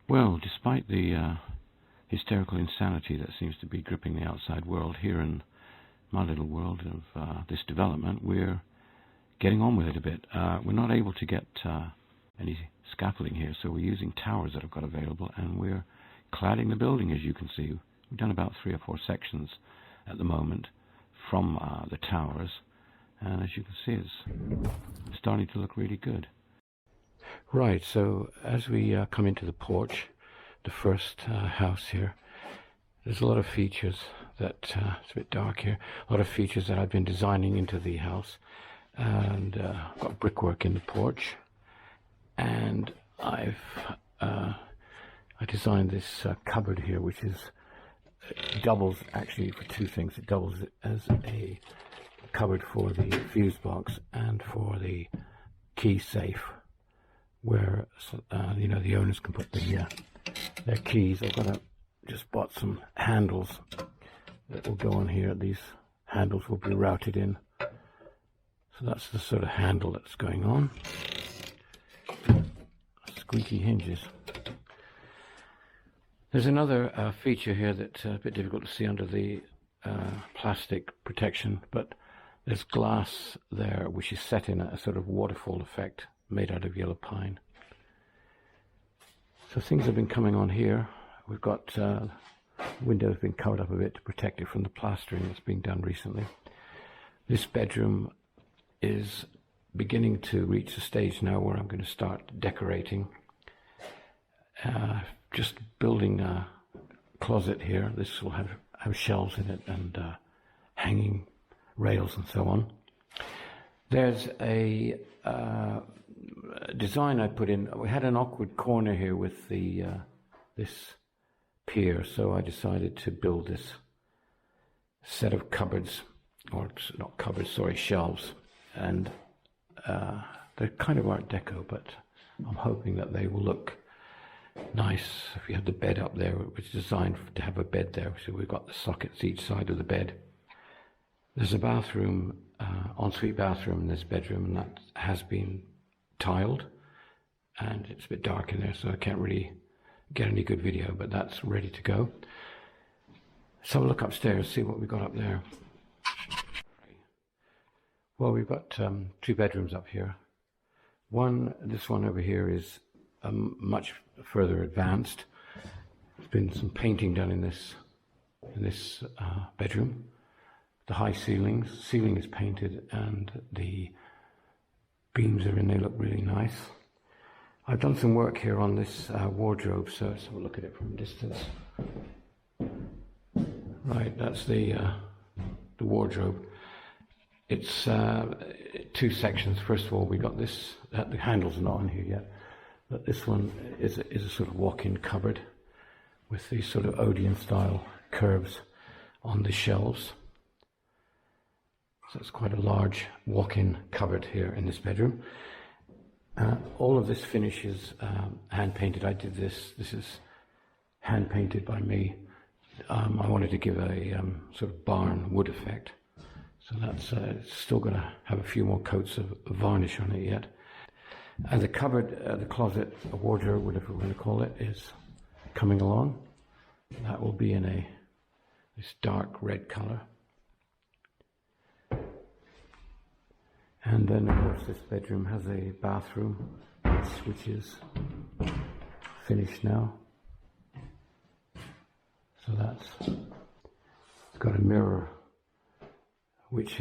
Well, despite the hysterical insanity that seems to be gripping the outside world, here in my little world of this development, we're getting on with it a bit. We're not able to get any scaffolding here, so we're using towers that I've got available, and we're cladding the building, as you can see. We've done about 3 or 4 sections at the moment from the towers, and as you can see, it's starting to look really good. Right, so as we come into the porch, the first house here, there's a lot of features that, it's a bit dark here, a lot of features that I've been designing into the house. And got brickwork in the porch, and I designed this cupboard here, which doubles actually for 2 things. It doubles as a cupboard for the fuse box and for the key safe, where the owners can put their keys. I've just bought some handles that will go on here. These handles will be routed in. So that's the sort of handle that's going on. Squeaky hinges. There's another feature here that's a bit difficult to see under the plastic protection, but there's glass there which is set in a sort of waterfall effect made out of yellow pine. So things have been coming on here. We've got windows been covered up a bit to protect it from the plastering that's been done recently. This bedroom is beginning to reach a stage now where I'm going to start decorating. Just building a closet here. This will have shelves in it and hanging rails and so on. There's a design I put in. We had an awkward corner here with this pier, so I decided to build this set of cupboards, or not cupboards, sorry, shelves. And they're kind of Art Deco, but I'm hoping that they will look nice. If you have the bed up there, it was designed to have a bed there, so we've got the sockets each side of the bed. There's a bathroom, ensuite bathroom in this bedroom, and that has been tiled, and it's a bit dark in there, so I can't really get any good video, but that's ready to go. Let's have a look upstairs, see what we've got up there. Well, we've got 2 bedrooms up here. This one over here is much further advanced. There's been some painting done in this bedroom. The high ceiling is painted, and the beams are in. They look really nice. I've done some work here on this wardrobe, so let's have a look at it from a distance. Right, that's the wardrobe. It's 2 sections. First of all, we got this. The handles are not on here yet, but this one is a sort of walk-in cupboard with these sort of Odeon-style curves on the shelves. So it's quite a large walk-in cupboard here in this bedroom. All of this finish is hand-painted. I did this. This is hand-painted by me. I wanted to give a sort of barn wood effect. So that's still going to have a few more coats of varnish on it yet. And the cupboard, the closet, a wardrobe, whatever we're going to call it, is coming along. That will be in this dark red color. And then, of course, this bedroom has a bathroom, which is finished now. So it's got a mirror, which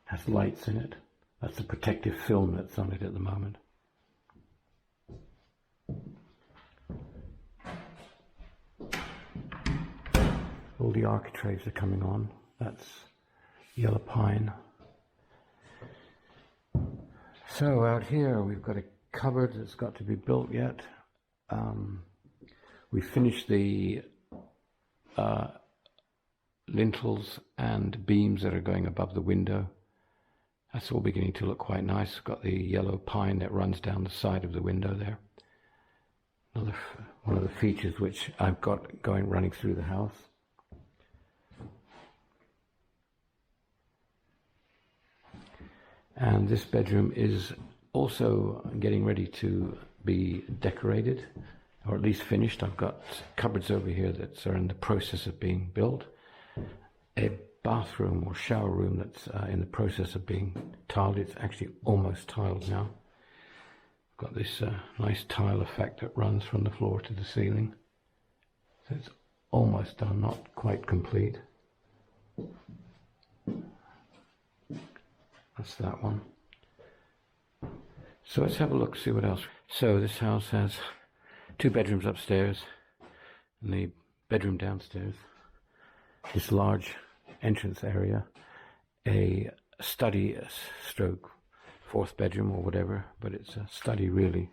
has lights in it. That's the protective film that's on it at the moment. All the architraves are coming on. That's yellow pine. So out here we've got a cupboard that's got to be built yet. We finished the lintels and beams that are going above the window. That's all beginning to look quite nice. Got the yellow pine that runs down the side of the window there. One of the features which I've got running through the house. And this bedroom is also getting ready to be decorated. or at least finished. I've got cupboards over here that are in the process of being built. A bathroom or shower room that's in the process of being tiled. It's actually almost tiled now. Got this nice tile effect that runs from the floor to the ceiling. So it's almost done, not quite complete. That's that one. So let's have a look, see what else. So this house has 2 bedrooms upstairs and the bedroom downstairs. This large entrance area, a study stroke 4th bedroom or whatever, but it's a study really.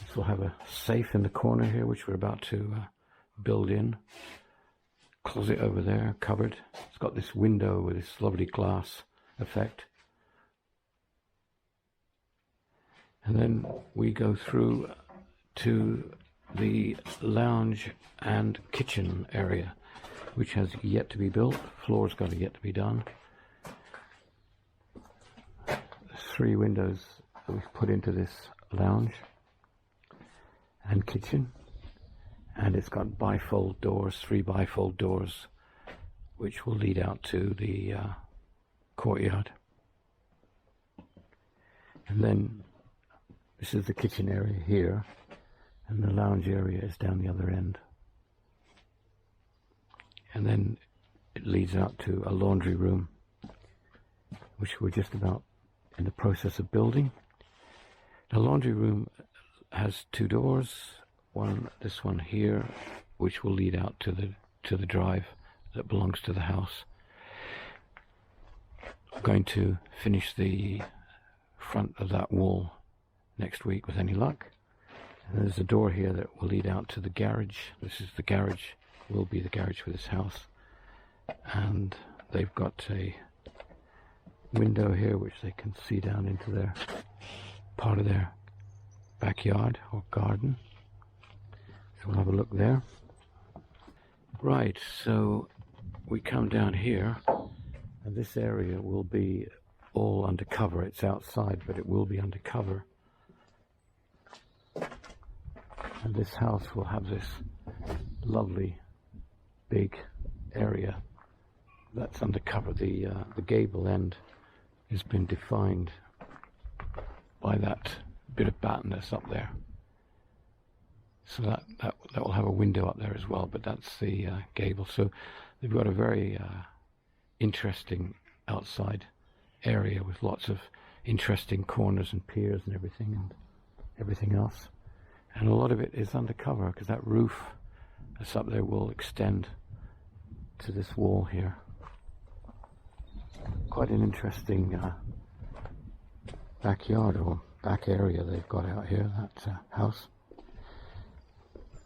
This will have a safe in the corner here, which we're about to build in. Closet over there, cupboard. It's got this window with this lovely glass effect. And then we go through to the lounge and kitchen area, which has yet to be built. Floor's got yet to be done. 3 windows that we've put into this lounge and kitchen, and it's got bifold doors, 3 bifold doors, which will lead out to the courtyard. And then this is the kitchen area here, and the lounge area is down the other end. And then it leads out to a laundry room, which we're just about in the process of building. The laundry room has 2 doors. This one here, which will lead out to the drive that belongs to the house. I'm going to finish the front of that wall next week with any luck. And there's a door here that will lead out to the garage. This is the garage, will be the garage for this house. And they've got a window here which they can see down into their part of their backyard or garden. So we'll have a look there. Right, so we come down here, and this area will be all undercover. It's outside, but it will be undercover. And this house will have this lovely big area that's undercover. The gable end has been defined by that bit of batten that's up there. So that will have a window up there as well, but that's the gable. So they've got a very interesting outside area with lots of interesting corners and piers and everything else. And a lot of it is undercover because that roof that's up there will extend to this wall here. Quite an interesting backyard or back area they've got out here, that house.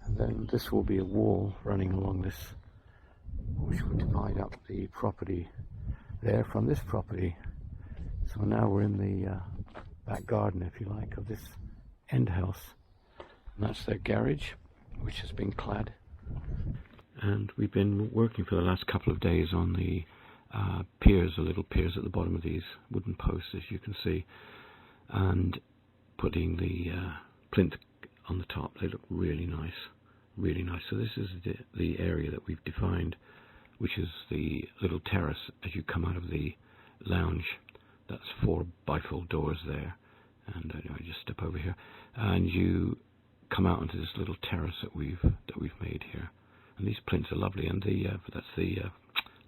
And then this will be a wall running along this, which will divide up the property there from this property. So now we're in the back garden, if you like, of this end house. And that's their garage, which has been clad. And we've been working for the last couple of days on the piers, the little piers at the bottom of these wooden posts, as you can see, and putting the plinth on the top. They look really nice, really nice. So this is the area that we've defined, which is the little terrace as you come out of the lounge. That's 4 bifold doors there, and I just step over here, and you come out into this little terrace that we've made here. And these plinths are lovely, and that's the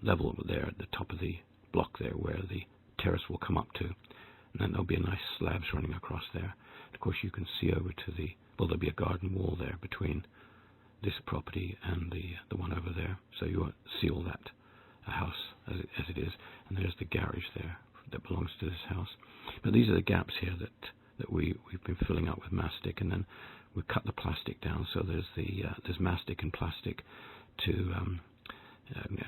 level there at the top of the block there where the terrace will come up to, and then there'll be a nice slabs running across there. And of course you can see over to there'll be a garden wall there between this property and the one over there, so you won't see all that house as it is. And there's the garage there that belongs to this house. But these are the gaps here that we've been filling up with mastic, and then we cut the plastic down, so there's mastic and plastic to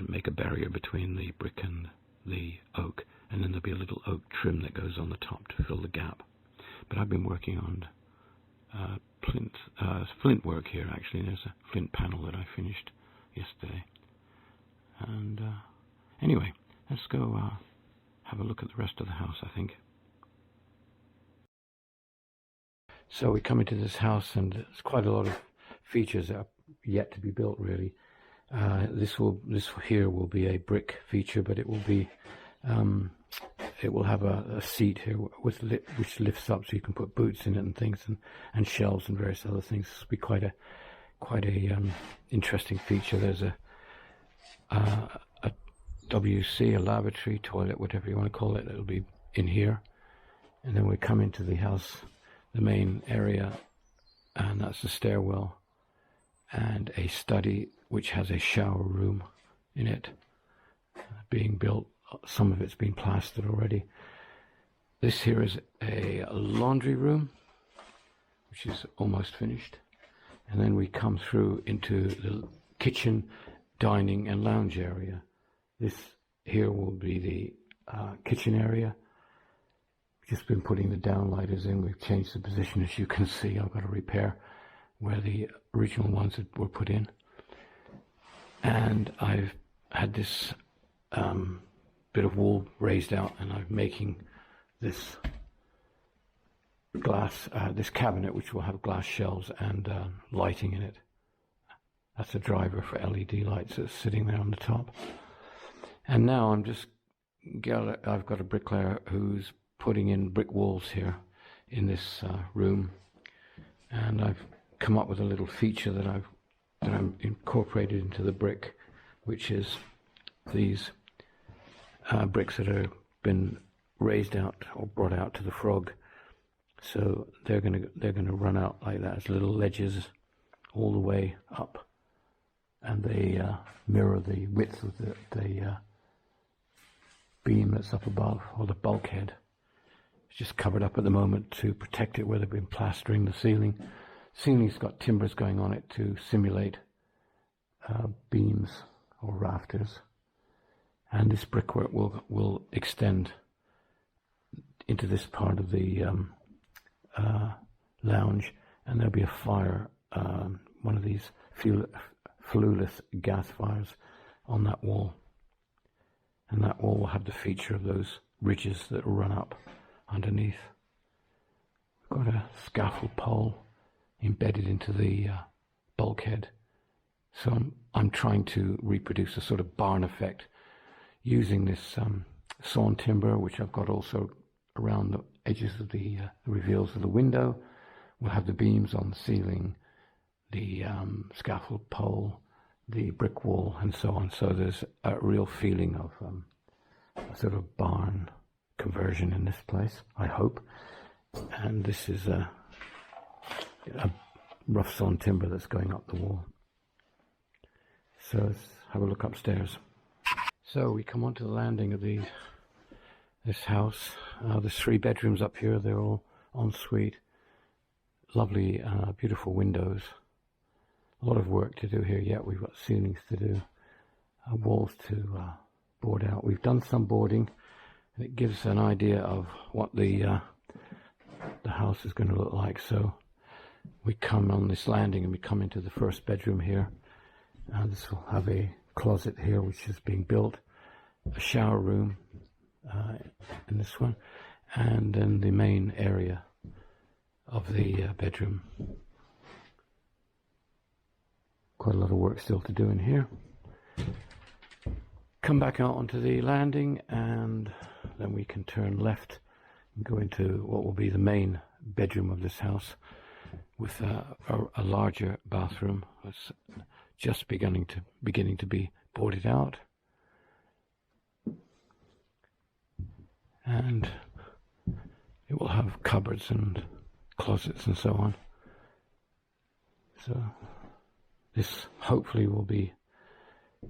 make a barrier between the brick and the oak, and then there'll be a little oak trim that goes on the top to fill the gap. But I've been working on flint work here actually. There's a flint panel that I finished yesterday. And anyway, let's go have a look at the rest of the house, I think. So we come into this house, and there's quite a lot of features that are yet to be built, really. This here will be a brick feature, but it will be it will have a seat here which lifts up, so you can put boots in it and things, and shelves and various other things. This will be quite a interesting feature. There's a WC, a lavatory, toilet, whatever you want to call it. It'll be in here, and then we come into the house, the main area, and that's the stairwell and a study which has a shower room in it, being built. Some of it's been plastered already. This here is a laundry room, which is almost finished, and then we come through into the kitchen, dining and lounge area. This here will be the kitchen area. Just been putting the downlighters in. We've changed the position, as you can see. I've got to repair where the original ones were put in. And I've had this bit of wall raised out, and I'm making this glass, this cabinet, which will have glass shelves and lighting in it. That's a driver for LED lights that's sitting there on the top. And now I've got a bricklayer who's putting in brick walls here in this room, and I've come up with a little feature that I'm incorporated into the brick, which is these bricks that have been raised out or brought out to the frog. So they're gonna run out like that as little ledges all the way up, and they mirror the width of the beam that's up above, or the bulkhead. It's just covered up at the moment to protect it where they've been plastering the ceiling. Ceiling's got timbers going on it to simulate beams or rafters, and this brickwork will extend into this part of the lounge, and there'll be a fire, one of these flueless gas fires on that wall, and that wall will have the feature of those ridges that will run up underneath. We've got a scaffold pole embedded into the bulkhead, so I'm trying to reproduce a sort of barn effect using this sawn timber, which I've got also around the edges of the reveals of the window. We'll have the beams on the ceiling, the scaffold pole, the brick wall, and so on. So there's a real feeling of a sort of barn conversion in this place, I hope. And this is a rough sawn timber that's going up the wall. So let's have a look upstairs. So we come onto the landing of this house. There's 3 bedrooms up here. They're all en suite. Lovely, beautiful windows. A lot of work to do here yet. We've got ceilings to do, walls to board out. We've done some boarding, and it gives an idea of what the house is going to look like. So we come on this landing and we come into the first bedroom here. This will have a closet here which is being built, a shower room in this one, and then the main area of the bedroom. Quite a lot of work still to do in here. Come back out onto the landing, and then we can turn left and go into what will be the main bedroom of this house, with a larger bathroom that's just beginning to be boarded out, and it will have cupboards and closets and so on. So this hopefully will be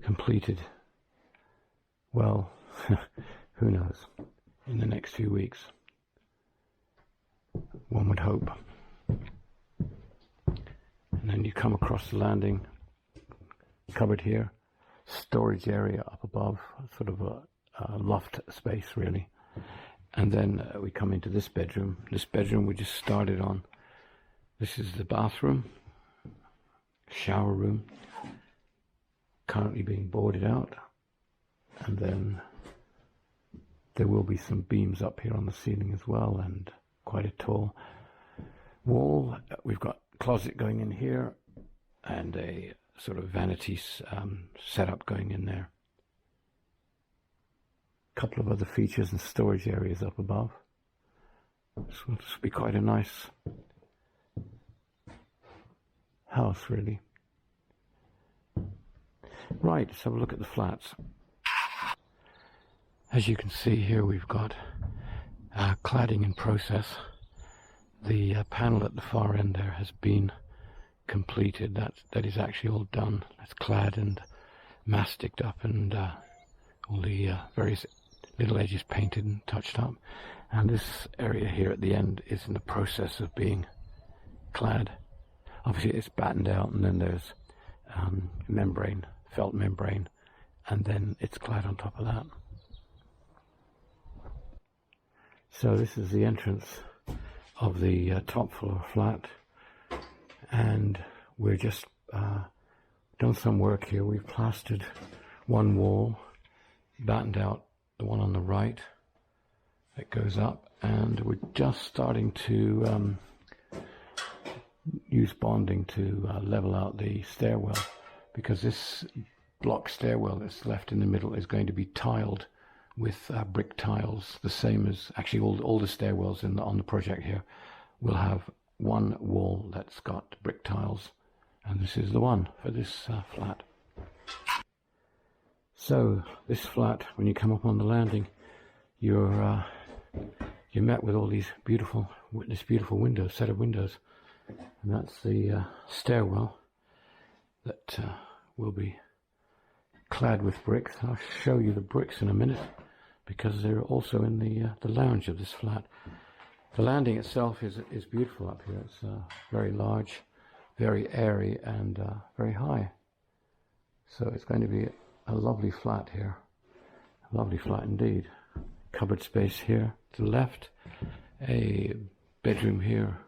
completed, well, who knows, in the next few weeks, one would hope. And then you come across the landing, cupboard here, storage area up above, sort of a loft space really. And then we come into this bedroom. This bedroom we just started on. This is the bathroom, shower room, currently being boarded out. And then there will be some beams up here on the ceiling as well, and quite a tall wall. We've got closet going in here, and a sort of vanity setup going in there. A couple of other features and storage areas up above. This will be quite a nice house, really. Right, let's have a look at the flats. As you can see here, we've got cladding in process. The panel at the far end there has been completed. That is actually all done. It's clad and masticed up, and all the various little edges painted and touched up. And this area here at the end is in the process of being clad. Obviously it's battened out, and then there's membrane, felt membrane, and then it's clad on top of that. So this is the entrance of the top floor flat, and we're just done some work here. We've plastered one wall, battened out the one on the right that goes up, and we're just starting to use bonding to level out the stairwell, because this block stairwell that's left in the middle is going to be tiled with brick tiles, the same as actually all the stairwells on the project here will have one wall that's got brick tiles, and this is the one for this flat. So this flat, when you come up on the landing, you're met with all these beautiful windows, set of windows, and that's the stairwell that will be clad with bricks. I'll show you the bricks in a minute, because they're also in the lounge of this flat. The landing itself is beautiful up here. It's very large, very airy, and very high. So it's going to be a lovely flat here. A lovely flat indeed. Cupboard space here to the left. A bedroom here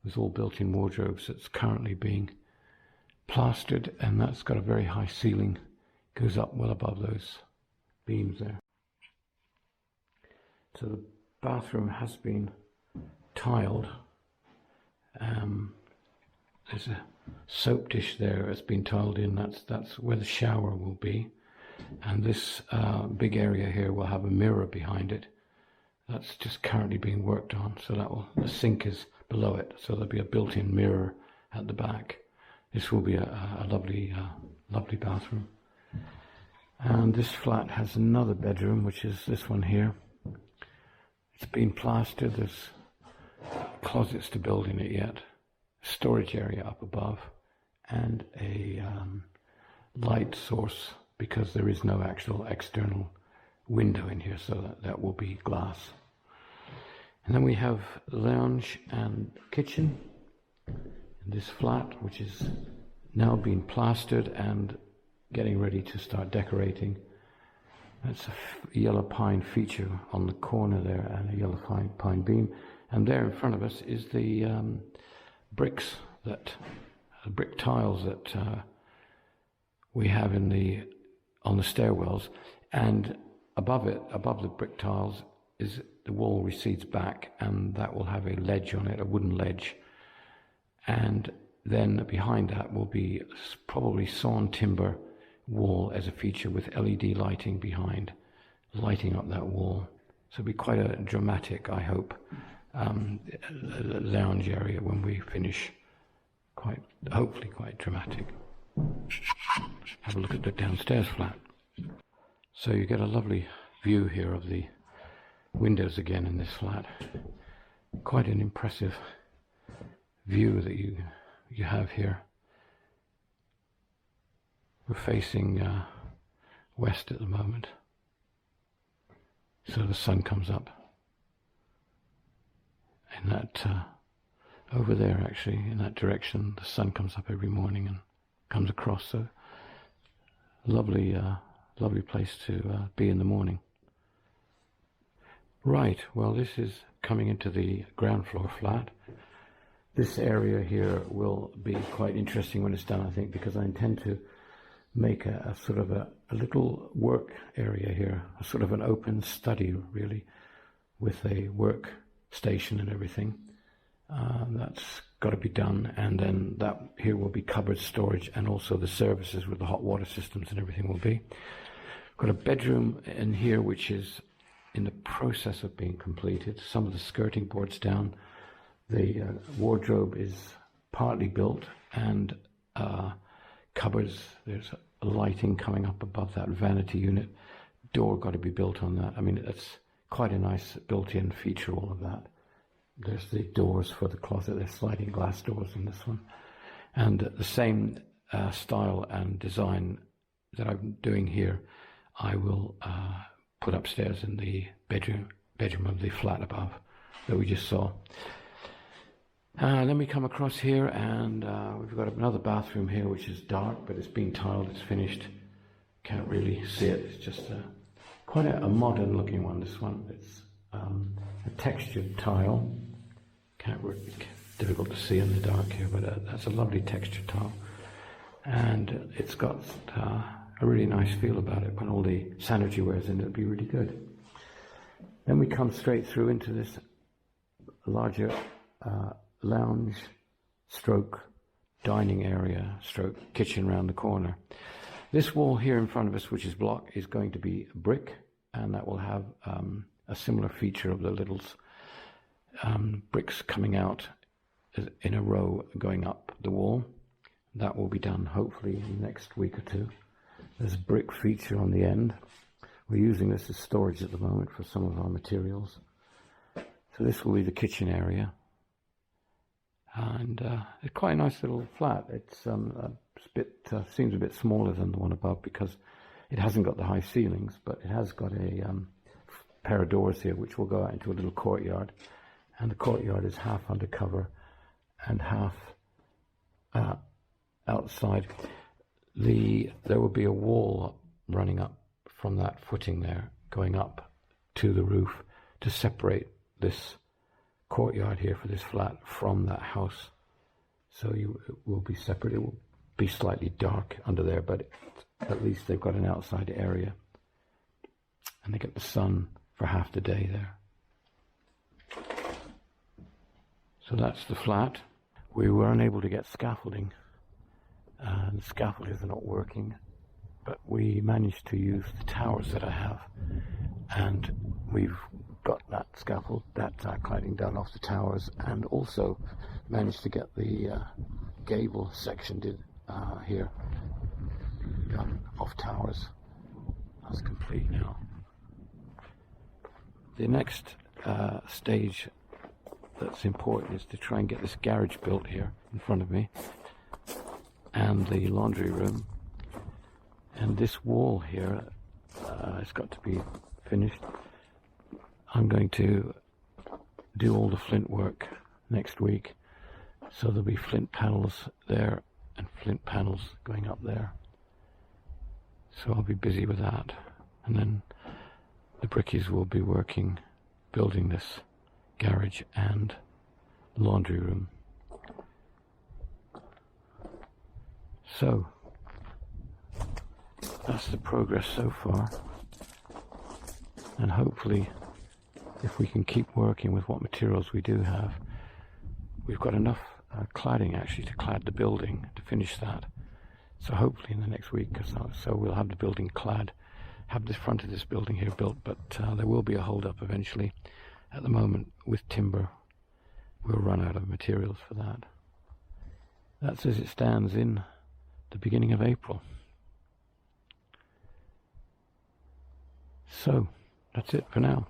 with all built-in wardrobes that's currently being plastered, and that's got a very high ceiling. Goes up well above those beams there. So the bathroom has been tiled. There's a soap dish there that's been tiled in. That's where the shower will be, and this big area here will have a mirror behind it. That's just currently being worked on. So the sink is below it, so there'll be a built-in mirror at the back. This will be a lovely bathroom. And this flat has another bedroom, which is this one here. It's been plastered. There's closets to build in it yet. Storage area up above, and a light source, because there is no actual external window in here, so that will be glass. And then we have lounge and kitchen in this flat, which is now being plastered and getting ready to start decorating. That's a yellow pine feature on the corner there, and a yellow pine beam. And there in front of us is the brick tiles that we have on the stairwells, and above the brick tiles, is the wall recedes back, and that will have a ledge on it, a wooden ledge, and then behind that will be probably sawn timber wall as a feature with LED lighting behind, lighting up that wall. So it'll be quite a dramatic, I hope, lounge area when we finish. Hopefully quite dramatic. Have a look at the downstairs flat. So you get a lovely view here of the windows again in this flat. Quite an impressive view that you have here. We're facing west at the moment, so the sun comes up, and that over there, actually in that direction, the sun comes up every morning and comes across. So lovely place to be in the morning. Right, well, this is coming into the ground floor flat. This area here will be quite interesting when it's done, I think, because I intend to make a sort of a little work area here, a sort of an open study, really, with a work station and everything. That's got to be done, and then that here will be cupboard storage, and also the services with the hot water systems and everything will be. Got a bedroom in here which is in the process of being completed. Some of the skirting boards down. The wardrobe is partly built, and cupboards, there's lighting coming up above that vanity unit. Door got to be built on that. I mean, it's quite a nice built-in feature, all of that. There's the doors for the closet. There's sliding glass doors in this one. And the same style and design that I'm doing here, I will put upstairs in the bedroom of the flat above that we just saw. Then we come across here, and we've got another bathroom here which is dark, but it's been tiled, it's finished. Can't really see it. It's just quite a modern looking one, this one. It's a textured tile. Difficult to see in the dark here, but that's a lovely textured tile. And it's got a really nice feel about it. When all the sanitary ware's in, it'll be really good. Then we come straight through into this larger lounge stroke dining area stroke kitchen round the corner. This wall here in front of us, which is block, is going to be brick, and that will have a similar feature of the little bricks coming out in a row going up the wall. That will be done hopefully in the next week or two. There's a brick feature on the end. We're using this as storage at the moment for some of our materials. So this will be the kitchen area. And it's quite a nice little flat. It's seems a bit smaller than the one above because it hasn't got the high ceilings, but it has got a pair of doors here which will go out into a little courtyard. And the courtyard is half undercover and half outside. There will be a wall running up from that footing there, going up to the roof to separate this courtyard here for this flat from that house. So it will be separate. It will be slightly dark under there, but at least they've got an outside area. And they get the sun for half the day there. So that's the flat. We were unable to get scaffolding. The scaffolders are not working, but we managed to use the towers that I have, and we've got that cladding done off the towers, and also managed to get the gable section here done off towers. That's complete now. The next stage that's important is to try and get this garage built here in front of me, and the laundry room, and this wall here has got to be finished. I'm going to do all the flint work next week, so there'll be flint panels there and flint panels going up there, so I'll be busy with that. And then the brickies will be working building this garage and laundry room. So that's the progress so far, and hopefully if we can keep working with what materials we do have, we've got enough cladding actually to clad the building, to finish that. So hopefully in the next week or so we'll have the building clad, have the front of this building here built, but there will be a hold up eventually. At the moment with timber we'll run out of materials for that. That's as it stands in the beginning of April. So that's it for now.